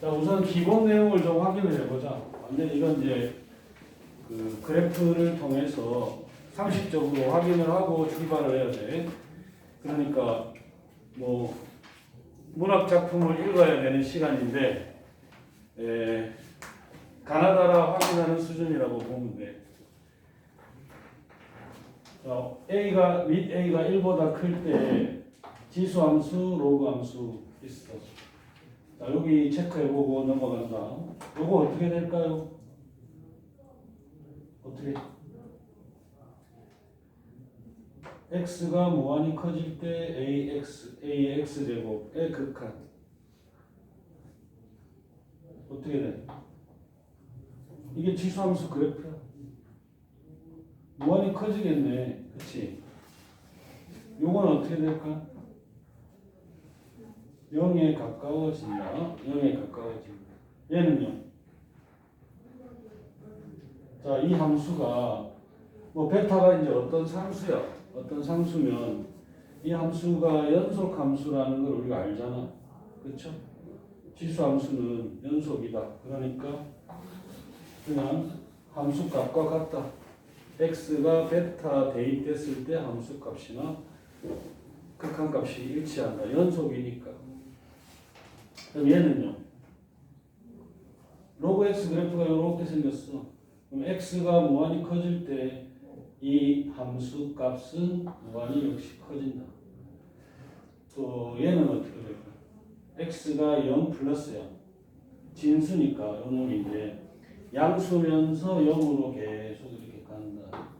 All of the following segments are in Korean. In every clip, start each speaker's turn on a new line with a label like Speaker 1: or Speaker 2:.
Speaker 1: 자, 우선 기본 내용을 좀 확인을 해보자. 완전 이건 이제 그 그래프를 통해서 상식적으로 확인을 하고 출발을 해야 돼. 그러니까 뭐 문학 작품을 읽어야 되는 시간인데 가나다라 확인하는 수준이라고 보면 돼. 자, A가 1보다 클 때 지수함수, 로그함수 있어. 자, 여기 체크해보고 넘어간다. 요거 어떻게 될까요? 어떻게? x가 무한히 커질 때 a의 x제곱의 극한 어떻게 돼? 이게 지수함수 그래프야. 무한히 커지겠네. 그치? 요건 어떻게 될까? 0에 가까워진다. 0에 가까워진다. 얘는요? 자, 이 함수가 뭐 베타가 이제 어떤 상수야. 어떤 상수면 이 함수가 연속 함수라는 걸 우리가 알잖아. 그렇죠? 지수 함수는 연속이다. 그러니까 그냥 함수 값과 같다. x가 베타 대입됐을 때 함수 값이나 극한 값이 일치한다. 연속이니까. 그럼 얘는요. 로그 x 그래프가 이렇게 생겼어. 그럼 x가 무한히 커질 때 이 함수 값은 무한히 역시 커진다. 또 얘는 어떻게 될까? x가 0 플러스 0. 진수니까 요놈이 이제 양수면서 0으로 계속 이렇게 간다.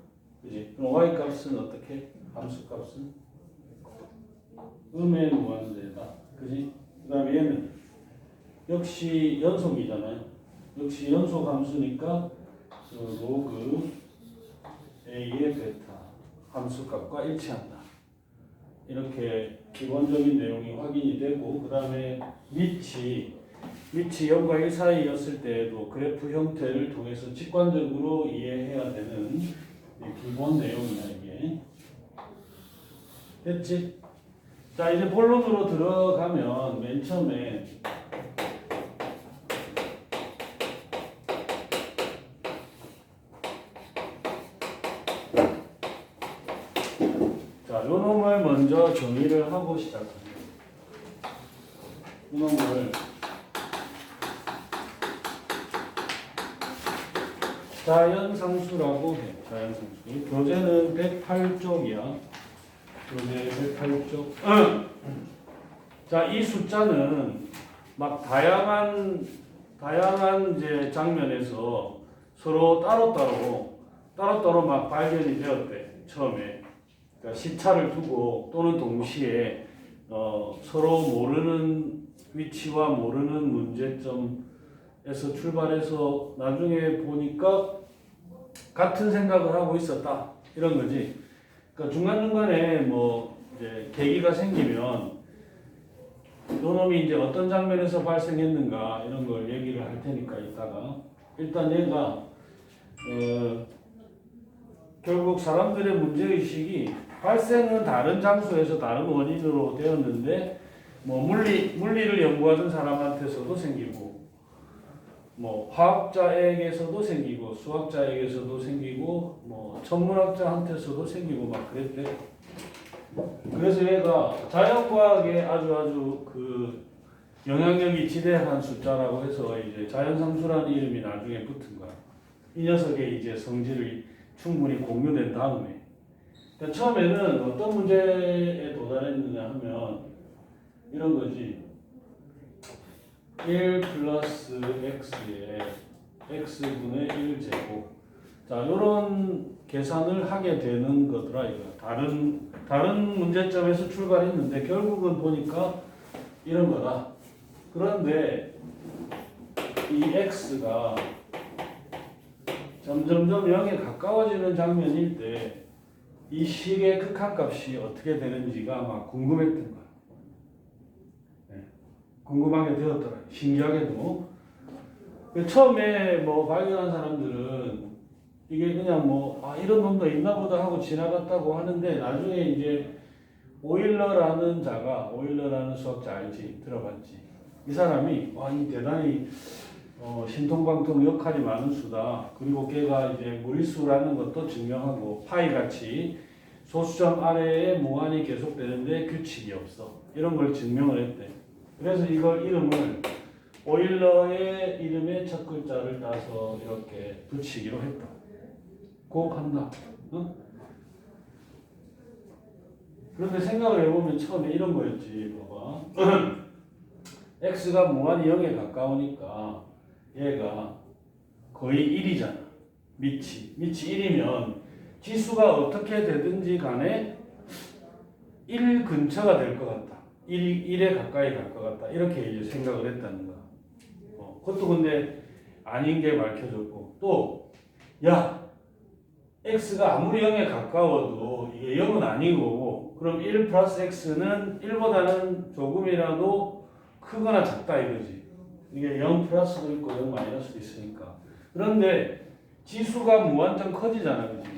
Speaker 1: 그지? 그럼 y 값은 어떻게? 함수 값은 음의 무한대다. 그지? 그 다음에 얘는 역시 연속이잖아요. 역시 연속 함수니까 로그 a의 베타 함수값과 일치한다. 이렇게 기본적인 내용이 확인이 되고 그 다음에 밑이 0과 1 사이였을 때에도 그래프 형태를 통해서 직관적으로 이해해야 되는 기본 내용이야 이게. 됐지? 자, 이제 본론으로 들어가면 맨 처음에 자, 요 놈을 먼저 정의를 하고 시작합니다. 이 놈을 자연상수라고 해. 자연상수. 교재는 108쪽이야. 교재 108쪽. 자, 이 숫자는 막 다양한 이제 장면에서 서로 따로따로 막 발견이 되었대. 처음에. 그러니까 시차를 두고 또는 동시에 서로 모르는 위치와 모르는 문제점에서 출발해서 나중에 보니까 같은 생각을 하고 있었다 이런 거지. 그러니까 중간중간에 뭐 이제 계기가 생기면 요놈이 이제 어떤 장면에서 발생했는가 이런 걸 얘기를 할 테니까 이따가 일단 얘가 결국 사람들의 문제의식이 발생은 다른 장소에서 다른 원인으로 되었는데 뭐 물리를 연구하던 사람한테서도 생기고 뭐 화학자에게서도 생기고 수학자에게서도 생기고 뭐 천문학자한테서도 생기고 막 그랬대. 그래서 얘가 자연과학에 아주 그 영향력이 지대한 숫자라고 해서 이제 자연상수라는 이름이 나중에 붙은 거야. 이 녀석의 이제 성질이 충분히 공유된 다음에. 그러니까 처음에는 어떤 문제에 도달했느냐 하면 이런 거지. 1 플러스 x에 x분의 1제곱. 자, 요런 계산을 하게 되는 거더라, 이거. 다른 문제점에서 출발했는데 결국은 보니까 이런 거다. 그런데 이 x가 점점점 0에 가까워지는 장면일 때 이 식의 극한값이 어떻게 되는지가 막 궁금했던 거야. 네. 궁금하게 되었더라. 신기하게도. 처음에 뭐 발견한 사람들은 이게 그냥 이런 놈도 있나 보다 하고 지나갔다고 하는데 나중에 이제 오일러라는 수학자 알지? 들어봤지? 이 사람이 이 대단히 신통방통 역할이 많은 수다. 그리고 걔가 이제 무리수라는 것도 증명하고 파이 같이 소수점 아래에 무한히 계속되는데 규칙이 없어. 이런 걸 증명을 했대. 그래서 이걸 이름을 오일러의 이름의 첫 글자를 따서 이렇게 붙이기로 했다. 꼭 한다. 응? 그런데 생각을 해보면 처음에 이런 거였지. 봐봐. x가 무한히 0에 가까우니까 얘가 거의 1이잖아. 밑이 1이면 지수가 어떻게 되든지 간에 1 근처가 될 것 같다. 1에 가까이 갈 것 같다. 이렇게 이제 생각을 했다는 거야. 그것도 근데 아닌 게 밝혀졌고 또 x가 아무리 0에 가까워도 이게 0은 아니고 그럼 1 플러스 x는 1보다는 조금이라도 크거나 작다 이거지. 이게 0 플러스도 있고 0 마이너스도 있으니까. 그런데 지수가 무한정 커지잖아. 그지?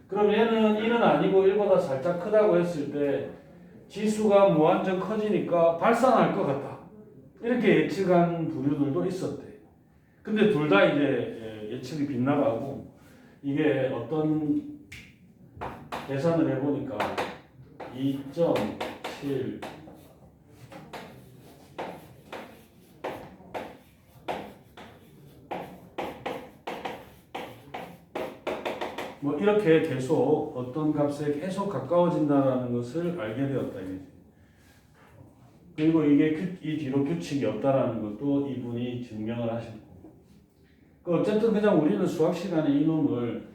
Speaker 1: 그럼 얘는 1은 아니고 1보다 살짝 크다고 했을 때 지수가 무한정 커지니까 발산할 것 같다. 이렇게 예측한 부류들도 있었대. 근데 둘 다 이제 예측이 빗나가고 이게 어떤 계산을 해보니까 2.7 뭐 이렇게 계속 어떤 값에 계속 가까워진다는 것을 알게 되었다 이거지. 그리고 이게 이 뒤로 규칙이 없다라는 것도 이분이 증명을 하셨고. 어쨌든 그냥 우리는 수학 시간에 이놈을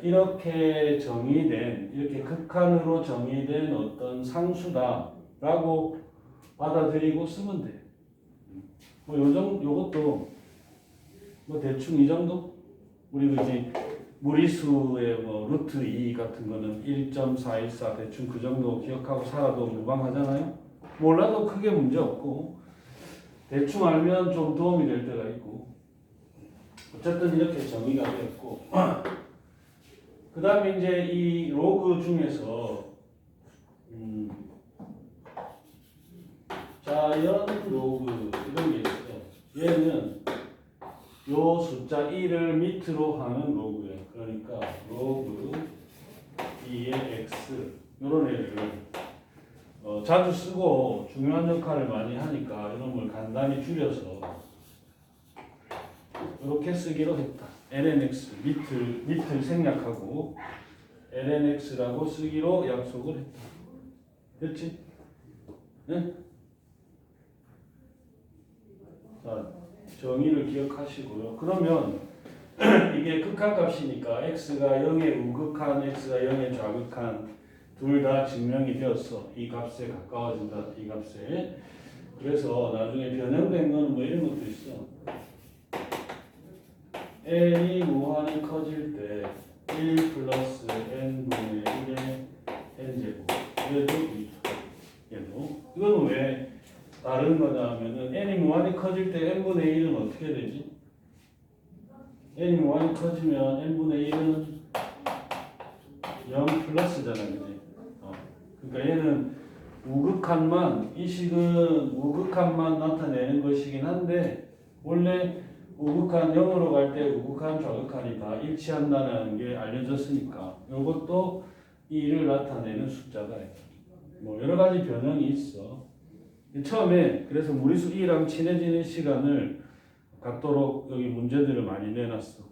Speaker 1: 이렇게 정의된 이렇게 극한으로 정의된 어떤 상수다라고 받아들이고 쓰면 돼. 뭐 요것도 뭐 대충 이 정도? 우리 그지 무리수의 뭐 루트 2 같은 거는 1.414 대충 그 정도 기억하고 살아도 무방하잖아요. 몰라도 크게 문제 없고 대충 알면 좀 도움이 될 때가 있고 어쨌든 이렇게 정의가 되었고 그 다음에 이제 이 로그 중에서 자연 로그 이런 게 있어. 얘는 요 숫자 1을 밑으로 하는 로그예요. 그러니까 로그 2의 x 이런 애를 자주 쓰고 중요한 역할을 많이 하니까 이런 걸 간단히 줄여서 이렇게 쓰기로 했다. lnx 밑을 생략하고 lnx라고 쓰기로 약속을 했다. 됐지? 네? 자, 정의를 기억하시고요. 그러면 이게 극한값이니까 x가 0의 우극한, x가 0의 좌극한 둘 다 증명이 되었어. 이 값에 가까워진다. 이 값에. 그래서 나중에 변형된 거는 뭐 이런 것도 있어. n이 무한히 커질 때 1 플러스 n분의 1의 n제곱. 얘도 얘도. 이건 왜 다른 거냐 하면은 n이 무한히 커질 때 n분의 1은 어떻게 되지? n이 무한히 커지면 n분의 1은 0 플러스잖아. 그지? 그러니까 얘는 우극한만 이 식은 우극한만 나타내는 것이긴 한데 원래 우극한 0으로 갈 때 우극한 좌극한이 다 일치한다는 게 알려졌으니까 이것도 이 1을 나타내는 숫자다. 뭐 여러 가지 변형이 있어. 처음에 그래서 무리수 2랑 친해지는 시간을 갖도록 여기 문제들을 많이 내놨어.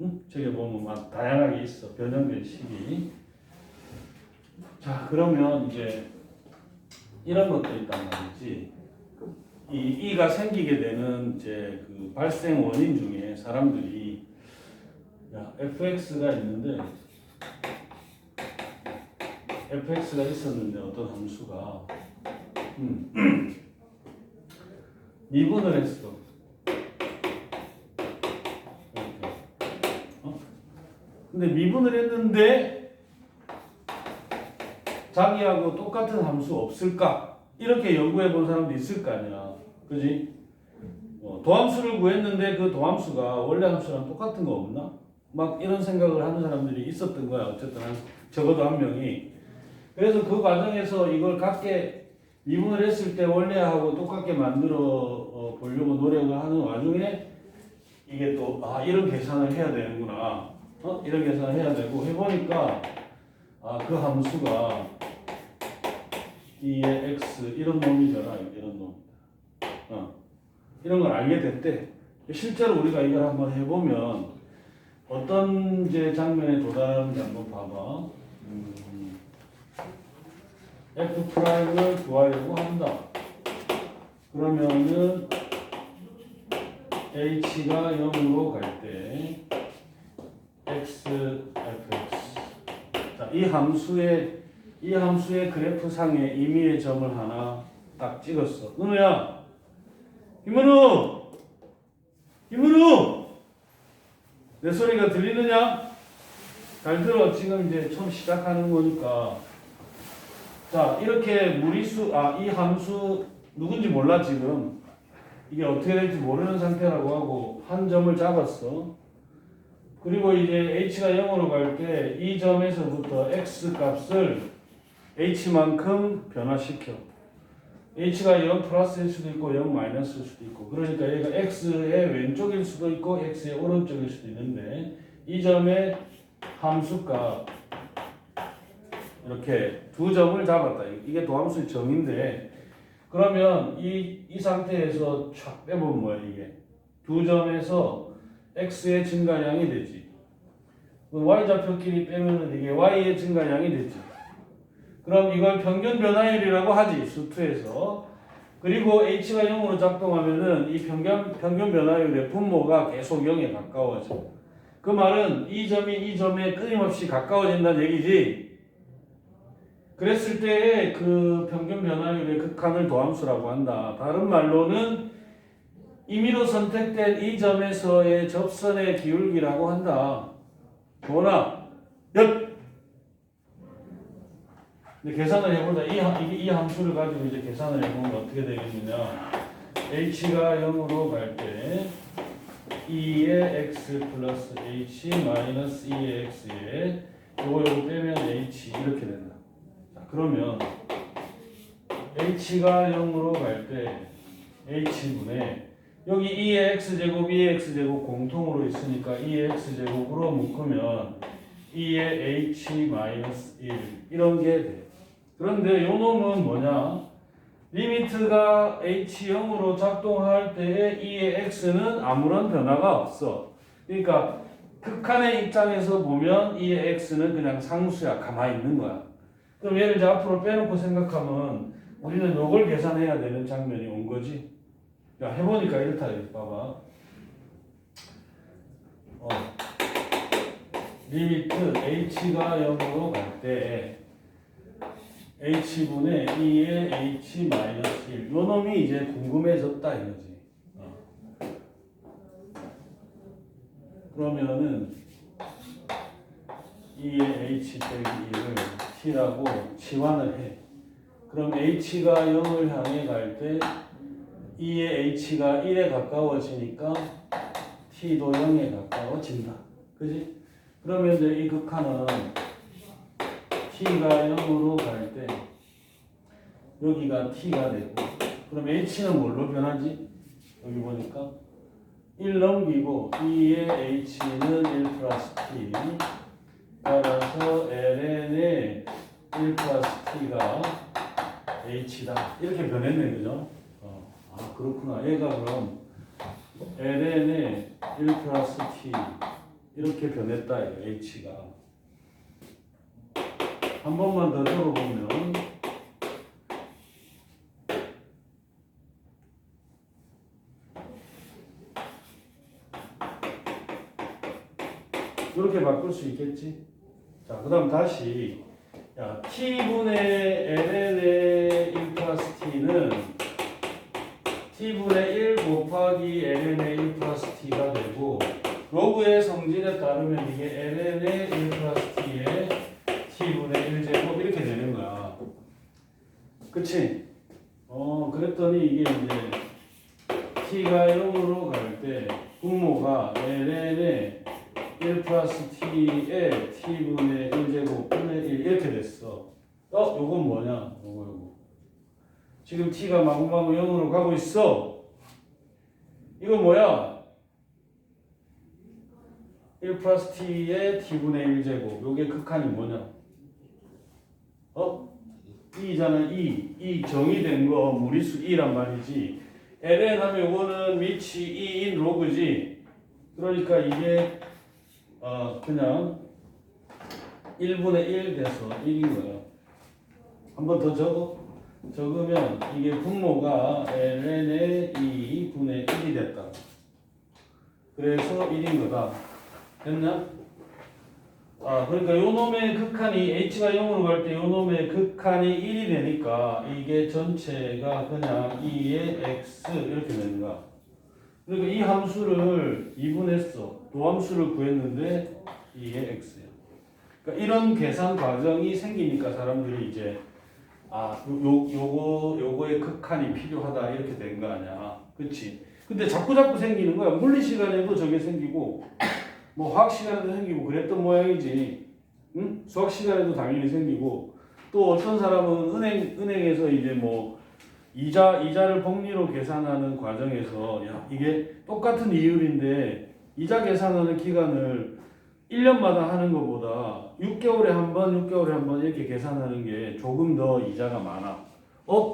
Speaker 1: 응? 저기 보면 막 다양하게 있어. 변형된 시기. 자, 그러면 이제 이런 것도 있단 말이지. 이 2가 생기게 되는 이제 그 발생 원인 중에 사람들이 fx가 있는데 fx가 있었는데 어떤 함수가 미분을 했어. 근데 미분을 했는데 자기하고 똑같은 함수 없을까? 이렇게 연구해 본 사람도 있을 거 아니야. 그지? 도함수를 구했는데 그 도함수가 원래 함수랑 똑같은 거 없나? 막 이런 생각을 하는 사람들이 있었던 거야. 어쨌든 적어도 한 명이. 그래서 그 과정에서 이걸 같게 미분을 했을 때 원래하고 똑같게 만들어 보려고 노력을 하는 와중에 이게 또 이런 계산을 해야 되는구나. 이런 계산을 해야 되고 해보니까 그 함수가 2의 x 이런 놈이잖아. 이런 놈. 이런 걸 알게 됐대. 실제로 우리가 이걸 한번 해보면 어떤 이제 장면에 도달하는지 한번 봐봐. F'을 구하려고 한다. 그러면은 H가 0으로 갈 때 X, Fx. 자, 이 함수의 그래프상에 임의의 점을 하나 딱 찍었어. 은우야! 김은우! 김은우! 내 소리가 들리느냐? 잘 들어. 지금 이제 처음 시작하는 거니까. 자, 이렇게 무리수, 이 함수 누군지 몰라, 지금. 이게 어떻게 될지 모르는 상태라고 하고, 한 점을 잡았어. 그리고 이제 h가 0으로 갈 때 이 점에서부터 x 값을 h만큼 변화시켜. h가 0 플러스일 수도 있고 0 마이너스일 수도 있고, 그러니까 얘가 x의 왼쪽일 수도 있고 x의 오른쪽일 수도 있는데 이 점의 함수값 이렇게 두 점을 잡았다. 이게 도함수의 정인데, 그러면 이 상태에서 촥 빼보면 뭐야? 이게 두 점에서 x의 증가량이 되지. y좌표끼리 빼면은 이게 y의 증가량이 되지. 그럼 이걸 평균 변화율이라고 하지, 수투에서. 그리고 h가 0으로 작동하면은 이 평균 변화율의 분모가 계속 0에 가까워져. 그 말은 이 점이 이 점에 끊임없이 가까워진다는 얘기지. 그랬을 때의 그 평균 변화율의 극한을 도함수라고 한다. 다른 말로는 임의로 선택된 이 점에서의 접선의 기울기라고 한다. 뭐나? 근데 계산을 해보자. 이 함수를 가지고 이제 계산을 해보면 어떻게 되겠느냐. h가 0으로 갈 때 2의 x 플러스 h 마이너스 2의 x에 요거 빼면 h 이렇게 된다. 자, 그러면 h가 0으로 갈 때 h분의 여기 2의 x제곱, 2의 x제곱 공통으로 있으니까 2의 x제곱으로 묶으면 2의 h 마이너스 1 이런 게 돼. 그런데 요 놈은 뭐냐? 리미트가 h0으로 작동할 때의 2의 x는 아무런 변화가 없어. 그러니까 극한의 입장에서 보면 2의 x는 그냥 상수야. 가만히 있는 거야. 그럼 얘를 이제 앞으로 빼놓고 생각하면 우리는 요걸 계산해야 되는 장면이 온 거지. 야, 해보니까 이렇다. 봐봐. 리미트 h가 0으로 갈 때 h분의 2의 h 마이너스 1. 요 놈이 이제 궁금해졌다 이거지. 그러면은 2의 h 빼기 1을 t라고 치환을 해. 그럼 h가 0을 향해 갈 때 2의 h가 1에 가까워지니까 t도 0에 가까워진다. 그지? 그러면 이제 이 극한은 t가 0으로 갈 때 여기가 t가 되고, 그럼 h는 뭘로 변하지? 여기 보니까 1 넘기고 2의 h는 1 플러스 t, 따라서 ln의 1 플러스 t가 h다. 이렇게 변했네, 그죠? 그렇구나. 얘가 그럼 ln의 1 플러스 t 이렇게 변했다, 이거 h가. 한 번만 더 적어보면 이렇게 바꿀 수 있겠지? 자, 그 다음 다시 t분의 ln의 1 플러스 t는 t분의 1 곱하기 ln의 1 플러스 t가 되고, 로그의 성질에 따르면 이게 ln의 1 플러스 t의 t분의 1제곱 이렇게 되는 거야. 그치? 그랬더니 이게 이제 t가 0으로 갈 때 분모가 ln의 1 플러스 t의 t분의 1제곱 분의 1 이렇게 됐어. 요건 뭐냐? 요거. 지금 t가 마구마구 0으로 가고 있어. 이거 뭐야? 1 플러스 t의 t분의 1제곱. 요게 극한이 뭐냐? e잖아. 이 정의된 거 무리수 e란 말이지. ln 하면 요거는 미치 e인 로그지. 그러니까 이게 그냥 1분의 1 돼서 1인 거야. 한 번 더 적으면 이게 분모가 ln의 2분의 1이 됐다. 그래서 1인 거다. 됐나? 그러니까 요 놈의 극한이 h가 0으로 갈 때 요 놈의 극한이 1이 되니까 이게 전체가 그냥 2의 x 이렇게 되는 거야. 그러니까 이 함수를 2분했어. 도함수를 구했는데 2의 x야. 그러니까 이런 계산 과정이 생기니까 사람들이 이제 요거의 극한이 필요하다 이렇게 된 거 아니야. 그치? 근데 자꾸 생기는 거야. 물리 시간에도 저게 생기고 뭐 화학 시간에도 생기고 그랬던 모양이지. 응? 수학 시간에도 당연히 생기고 또 어떤 사람은 은행에서 이제 뭐 이자를 복리로 계산하는 과정에서 야 이게 똑같은 이율인데 이자 계산하는 기간을 1년마다 하는 것보다 6개월에 한 번 이렇게 계산하는 게 조금 더 이자가 많아.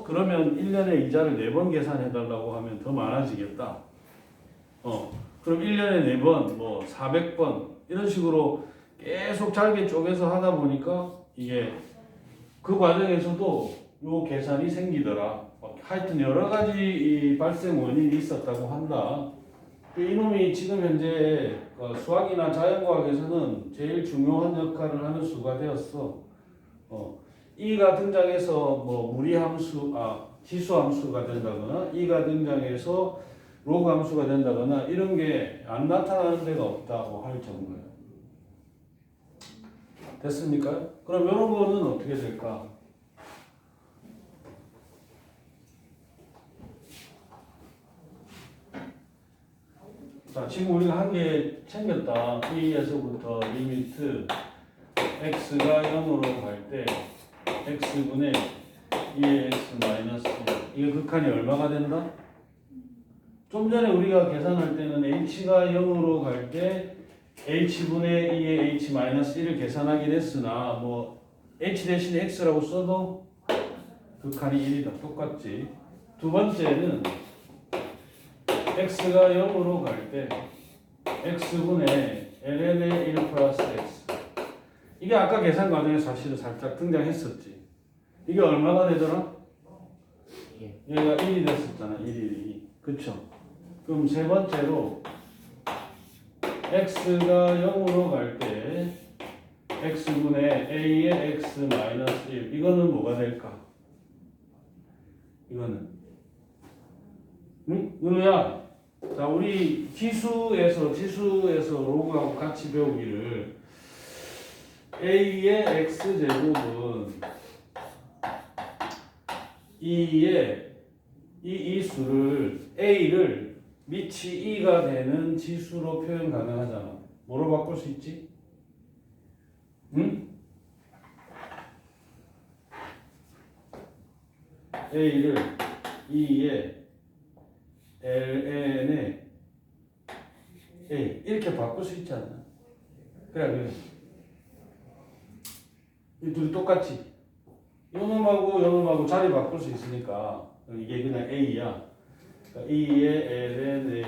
Speaker 1: 그러면 1년에 이자를 4번 계산해달라고 하면 더 많아지겠다. 그럼 1년에 4번, 뭐 400번 이런 식으로 계속 잘게 쪼개서 하다 보니까 이게 그 과정에서도 요 계산이 생기더라. 하여튼 여러 가지 이 발생 원인이 있었다고 한다. 이놈이 지금 현재 수학이나 자연과학에서는 제일 중요한 역할을 하는 수가 되었어. E가 등장해서 뭐 무리함수, 지수함수가 된다거나 E가 등장해서 로그 함수가 된다거나 이런 게 안 나타나는 데가 없다고 할 정도예요. 됐습니까? 그럼 이런 거는 어떻게 될까? 자, 지금 우리가 한 개 챙겼다. E에서부터 리미트 x가 0으로 갈 때 x분의 2의 x 마이너스 1. 이게 극한이 얼마가 된다? 좀 전에 우리가 계산할 때는 h가 0으로 갈 때 h분의 2의 h 마이너스 1을 계산하긴 했으나 뭐 h 대신에 x라고 써도 극한이 1이다. 똑같지. 두 번째는 x가 0으로 갈 때 x분의 ln의 1 플러스 x. 이게 아까 계산 과정에 사실은 살짝 등장했었지. 이게 얼마가 되더라? 얘가 1이 됐었잖아. 1이. 그쵸? 그럼 세 번째로 x가 0으로 갈 때 x분의 a의 x 마이너스 1. 이거는 뭐가 될까? 이거는 은우야, 자 우리 지수에서 로그하고 같이 배우기를 a의 x 제곱은 2의 이 수를 a를 미치 2가 되는 지수로 표현 가능하잖아. 뭐로 바꿀 수 있지? 응? a를 2의 ln의 a 이렇게 바꿀 수 있지 않나? 그래. 이 둘이 똑같지? 요놈하고 자리 바꿀 수 있으니까 이게 그냥 a야. 그러니까 2의 ln a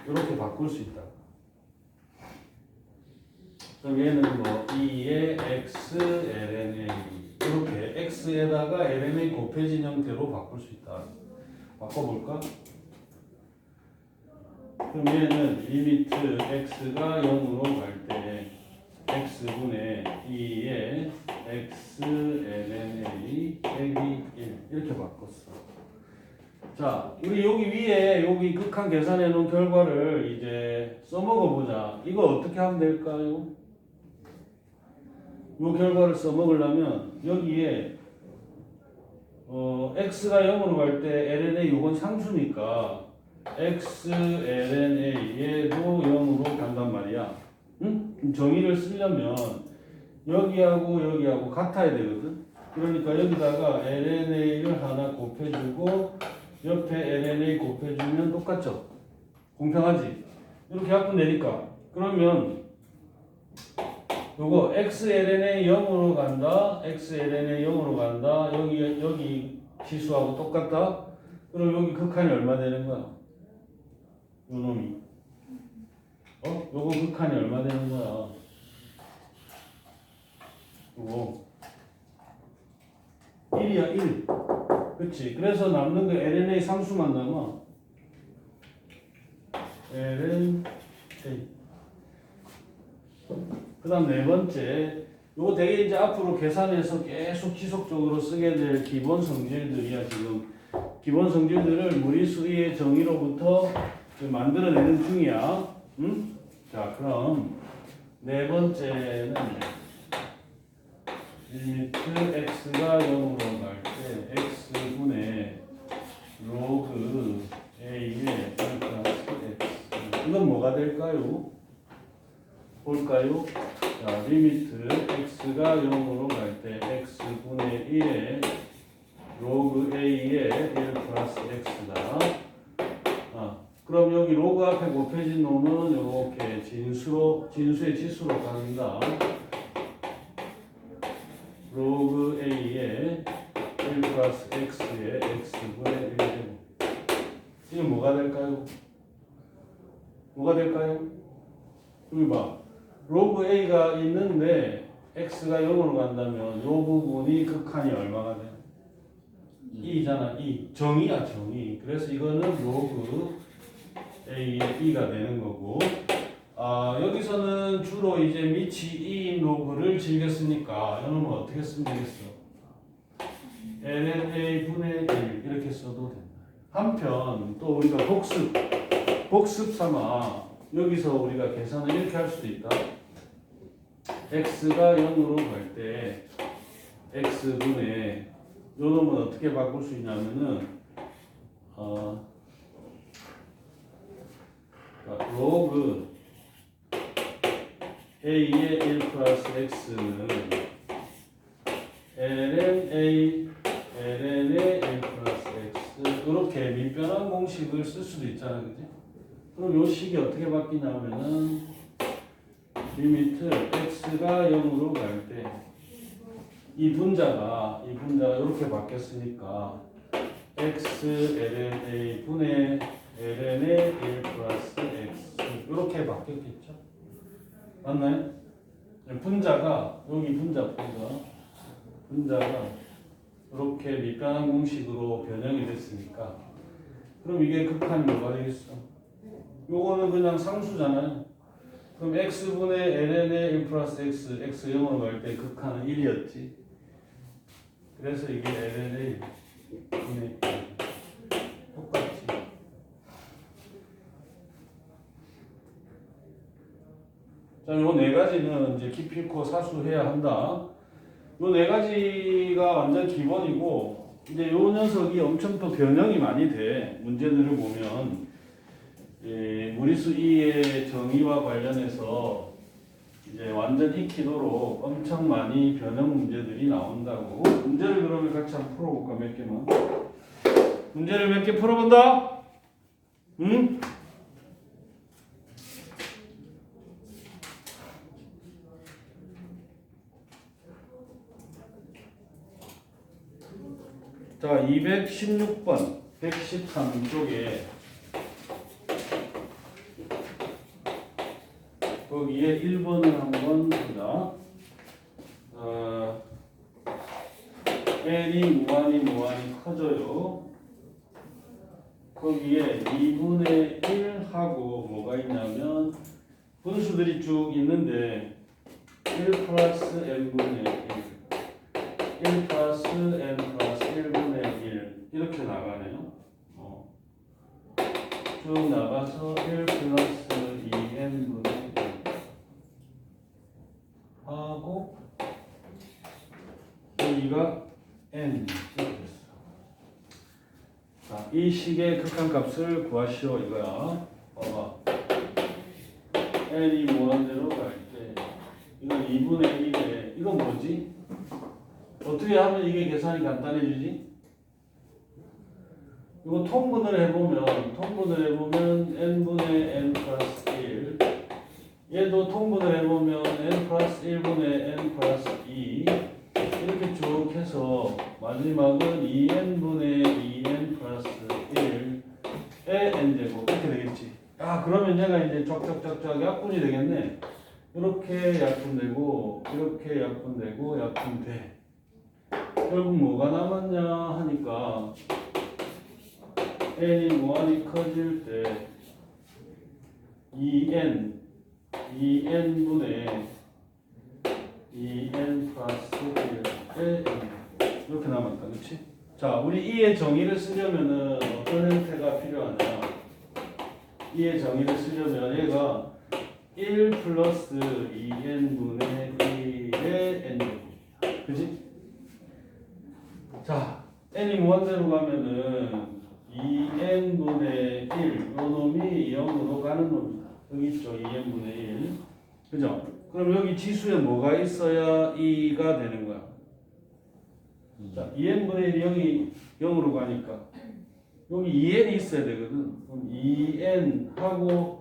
Speaker 1: 이렇게 바꿀 수 있다. 그럼 얘는 뭐 2의 x ln a 이렇게 x에다가 ln a 곱해진 형태로 바꿀 수 있다. 바꿔볼까? 그럼 얘는 리미트 x가 0으로 갈 때 x분의 2의 x ln a 빼기 1 이렇게 바꿨어. 자, 우리 여기 위에 여기 극한 계산해 놓은 결과를 이제 써먹어 보자. 이거 어떻게 하면 될까요? 이 결과를 써먹으려면 여기에 x가 0으로 갈 때 ln a 이건 상수니까 x ln a 얘도 0으로 간단 말이야. 응? 정의를 쓰려면 여기하고 같아야 되거든. 그러니까 여기다가 lna를 하나 곱해주고 옆에 lna 곱해주면 똑같죠? 공평하지? 이렇게 약분 내니까 그러면 요거 xlna 0으로 간다. xlna 0으로 간다. 여기 지수하고 똑같다. 그럼 여기 극한이 얼마 되는 거야? 요놈이. 요거 극한이 얼마 되는 거야? 요거 1이야 1. 그치? 그래서 남는 거 lna 상수만 남아. lna. 그 다음 네 번째, 요거 되게 이제 앞으로 계산해서 계속 지속적으로 쓰게 될 기본 성질들이야. 지금 기본 성질들을 무리수의 정의로부터 만들어내는 중이야. 응? 자, 그럼 네 번째는 리미트 x가 0으로 갈 때 x분의 로그 a의 1 플러스 x. 이건 뭐가 될까요? 볼까요? 자, 리미트 x가 0으로 갈 때 x분의 1의 로그 a의 1 플러스 x다. 그럼 여기 로그 앞에 곱해진 놈은 이렇게 진수의 지수로 간다. 로그 a의 1 플러스 x의 x분의 1제곱. 이건 뭐가 될까요? 뭐가 될까요? 여기 봐. 로그 a가 있는데 x가 0으로 간다면 이 부분이 극한이 얼마가 돼? 2잖아. 2. 정의야 정의. 그래서 이거는 로그 a의 2가 되는 거고, 여기서는 주로 이제 밑이 2인 로그를 즐겼으니까 이놈은 어떻게 쓰면 되겠어? lna 분의 1 이렇게 써도 된다. 한편 또 우리가 복습 삼아 여기서 우리가 계산을 이렇게 할 수도 있다. x가 0으로 갈 때 x분의 요 놈은 어떻게 바꿀 수 있냐면은 로그 a의 1 플러스 x는 ln의 1 플러스 x 이렇게 밑변환 공식을 쓸 수도 있잖아, 그지? 그럼 요 식이 어떻게 바뀌냐면은 리미트 x가 0으로 갈 때 이 분자가 이렇게 바뀌었으니까 x lna 분의 ln의 1 플러스 x 이렇게 바뀌었겠죠? 맞나요? 분자가 여기 분자가 이렇게 밑변환 공식으로 변형이 됐으니까 그럼 이게 극한이 뭐가 되겠어? 요거는 그냥 상수잖아요. 그럼 x분의 ln의 1 플러스 x, x 0으로 갈 때 극한은 1이었지. 그래서 이게 ln의 분의 1. 똑같지. 자, 요 네 가지는 이제 기필코 사수해야 한다. 요 네 가지가 완전 기본이고, 이제 요 녀석이 엄청 또 변형이 많이 돼. 문제들을 보면, 무리수 2의 정의와 관련해서 이제 완전 익히도록 엄청 많이 변형 문제들이 나온다고. 문제를 그러면 같이 한번 풀어볼까? 몇 개만. 문제를 몇 개 풀어본다? 응? 자, 216번, 113쪽에 거기에 1번을 한번 보자. n이 무한히 커져요. 거기에 2분의 1하고 뭐가 있냐면 분수들이 쭉 있는데 1 플러스 n분의 1 플러스 n 플러스 1분의 1 이렇게 나가네요. 쭉 나가서 1 플러스 2n분의 1 하고 여기가 n 이렇게 됐어. 자, 이 식의 극한값을 구하시오 이거야. 봐봐. n이 무한대로 갈 때 이건 2분의 1에 이건 뭐지? 어떻게 하면 이게 계산이 간단해지지? 이거 통분을 해보면 n분의 n 플러스 1 얘도 통분을 해보면 n 플러스 1분의 n 플러스 2 이렇게 쭉 해서 마지막은 2n분의 2n 플러스 1의 n제곱 이렇게 되겠지. 아 그러면 얘가 이제 쫙쫙쫙쫙 약분이 되겠네. 이렇게 약분되고 이렇게 약분되고 약분돼. 결국 뭐가 남았냐 하니까 n이 무한히 커질 때 2n분의 2n 플러스 1의 n 이렇게 남았다. 그렇지? 자, 우리 이의 정의를 쓰려면은 어떤 형태가 필요하냐? 이의 정의를 쓰려면 얘가 1 플러스 2n분의 1의 n제곱이야. 그지? 자, n이 무한대로 가면은 2n분의 1, 요 놈이 0으로 가는 놈이다. 여기 있죠, 2n분의 1. 그죠? 그럼 여기 지수에 뭐가 있어야 2가 되는 거야? 자, 2n분의 1이 여기 0으로 가니까 여기 2n이 있어야 되거든. 그럼 2n하고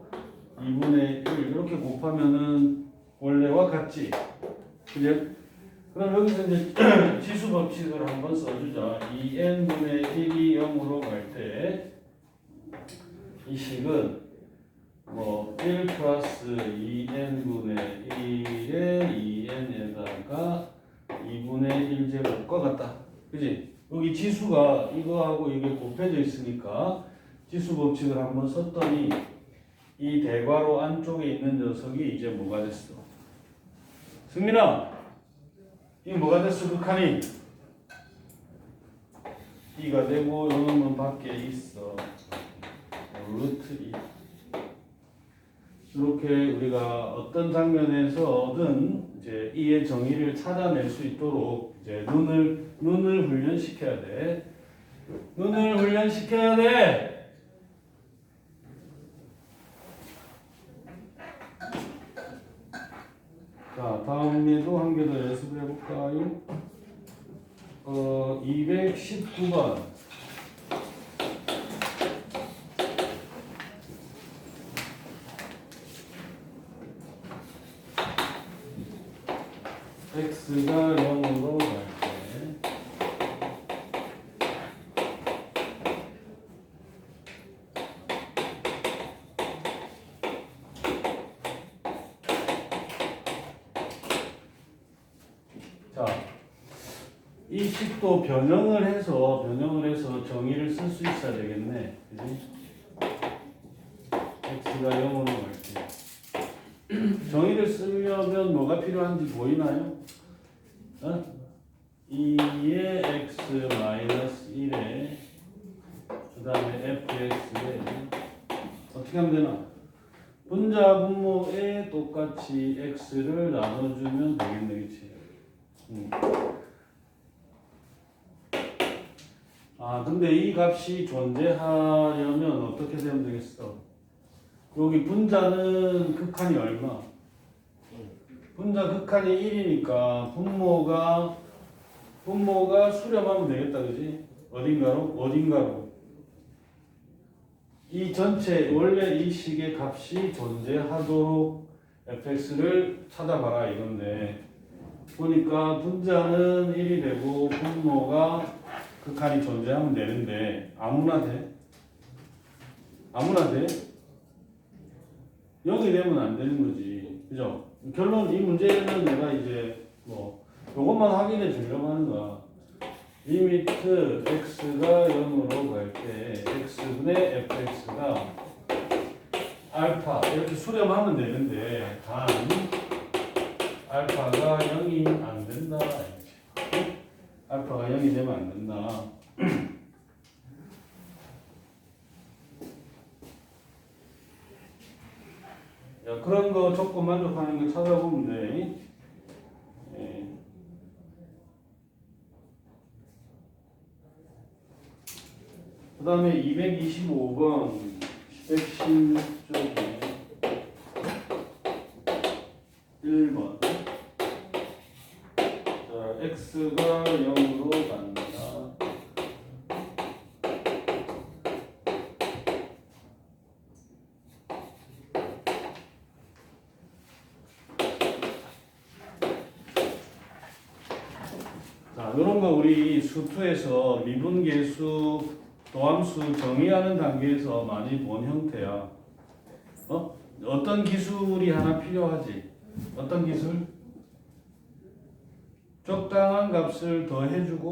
Speaker 1: 2분의 1 이렇게 곱하면은 원래와 같지. 그죠? 그럼 여기서 이제 지수 법칙을 한번 써주자. 2n분의 1이 0으로 갈 때 이 식은 뭐 1 플러스 2n분의 1의 2n에다가 2분의 1제곱과 같다. 그지? 여기 지수가 이거하고 이게 곱해져 있으니까 지수 법칙을 한번 썼더니 이 대괄호 안쪽에 있는 녀석이 이제 뭐가 됐어? 승민아, 이 뭐가 됐어? 극한이 2가 되고 요놈은 밖에 있어. 루트 2. 이렇게 우리가 어떤 장면에서든 이제 이의 정의를 찾아낼 수 있도록 이제 눈을 훈련시켜야 돼. 눈을 훈련시켜야 돼. 자, 다음에도 한 개 더 연습을 해볼까요? 219번. x가 0으로 갈 때 자, 이 식도 변형을 해서 정의를 쓸 수 있어야 되겠네. 그지? x가 0으로 갈 때 정의를 쓰려면 뭐가 필요한지 보이나요? 2의 x 마이너스 1에 그 다음에 fx에 어떻게 하면 되나? 분자 분모에 똑같이 x를 나눠주면 되겠네. 그치? 아 근데 이 값이 존재하려면 어떻게 되면 되겠어? 여기 분자는 극한이 얼마? 분자 극한이 1이니까 분모가 수렴하면 되겠다. 그지? 어딘가로 이 전체 원래 이 식의 값이 존재하도록 fx를 찾아봐라 이건데 보니까 분자는 1이 되고 분모가 극한이 존재하면 되는데 아무나 돼? 아무나 돼? 여기 되면 안 되는 거지. 그죠? 결론 이 문제는 내가 이제 뭐 요것만 확인해 주려고 하는 거야. 리미트 x가 0으로 갈 때 x분의 fx가 알파 이렇게 수렴하면 되는데 단 알파가 0이 안 된다. 알파가 0이 되면 안 된다. 야, 그런 거 조건 만족하는 거 찾아보면 돼. 예. 그 다음에 225번 116쪽에 1번 자, x가 0 자, 이런 거 우리 수투에서 미분계수, 도함수 정의하는 단계에서 많이 본 형태야. 어떤 기술이 하나 필요하지? 어떤 기술? 적당한 값을 더해주고